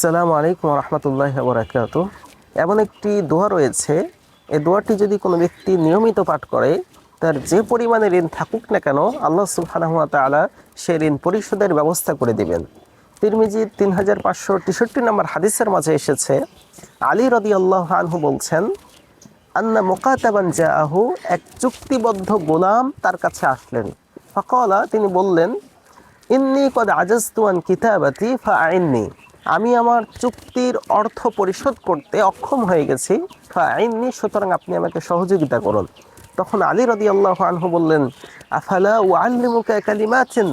আসসালামু আলাইকুম রহমতুল্লাহ বরাকাত। এমন একটি দোয়া রয়েছে, এই দোয়াটি যদি কোনো ব্যক্তি নিয়মিত পাঠ করে, তার যে পরিমাণে ঋণ থাকুক না কেন আল্লাহ সুবহানাহু ওয়া তাআলা সে ঋণ পরিশোধের ব্যবস্থা করে দিবেন। তিরমিজির 3563 নম্বর হাদিসের মাঝে এসেছে, আলী রাদিয়াল্লাহু আনহু বলছেন, আন্না মুকাতাবান জাআহু, এক চুক্তিবদ্ধ গোলাম তার কাছে আসলেন। ফাকালা, তিনি বললেন, ইন্নী কদ আজাজতু আন কিতাবাতি ফাআইন্নি, আমি আমার চুক্তির অর্থ পরিশোধ করতে অক্ষম হয়ে গেছি, ফাআইন্নি, সুতরাং আপনি আমাকে সহযোগিতা করুন। তখন আলী রাদিয়াল্লাহু আনহু বললেন, আফালা উআল্লিমুকা কালিমাতিন,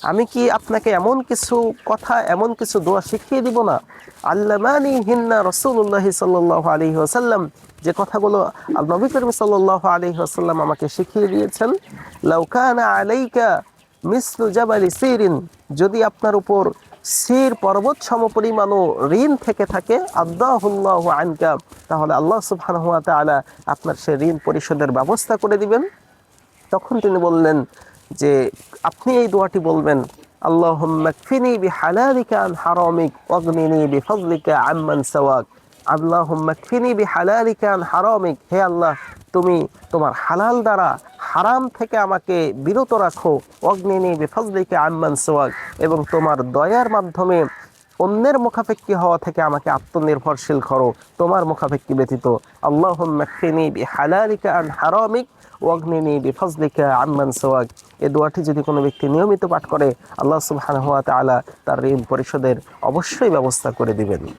আমি কি আপনাকে এমন কিছু কথা, এমন কিছু দোয়া শিখিয়ে দিব না? আল্লামানি হিন্না রাসূলুল্লাহ সাল্লাল্লাহু আলাইহি ওয়াসাল্লাম, যে কথাগুলো নবী করিম সাল্লাল্লাহু আলাইহি ওয়াসাল্লাম আমাকে শিখিয়ে দিয়েছেন। লাউ কানা আলাইকা মিসলু জাবালি সিরিন, যদি আপনার উপর সির পর্বত সমপরিমাণও ঋণ থেকে থাকে, আদাহুল্লাহু আনকা, তাহলে আল্লাহ সুবহানাহু ওয়া তাআলা আপনার সে ঋণ পরিশোধের ব্যবস্থা করে দিবেন। তখন তিনি বললেন যে আপনি এই দোয়াটি বলবেন, আল্লাহুম্মা কফিনি বিহালালিকা আন হারামিক ওয়াগনিনি বিফজলিকা আম্মান সাওয়াক। আল্লাহুম্মা কফিনি বিহালালিকা আন হারামিক, হে আল্লাহ, তুমি তোমার হালাল দ্বারা হারাম থেকে আমাকে বিরত রাখো। ওয়াগনিনি বিফজলিকা আম্মান সাওয়াক, এবং তোমার দয়ার মাধ্যমে অন্যের মুখাপেক্ষী হওয়া থেকে আমাকে আত্মনির্ভরশীল করো, তোমার মুখাপেক্ষী ব্যতীত। আল্লাহুম্মা কফিনি বিহালালিকা আন হারামিক ওয়াগনিনি বিফজলিকা আম্মান সাওয়াক। এই দোয়াটি যদি কোনো ব্যক্তি নিয়মিত পাঠ করে, আল্লাহ সুবহানাহু ওয়া তাআলা তার ঋণ পরিশোধের অবশ্যই ব্যবস্থা করে দিবেন।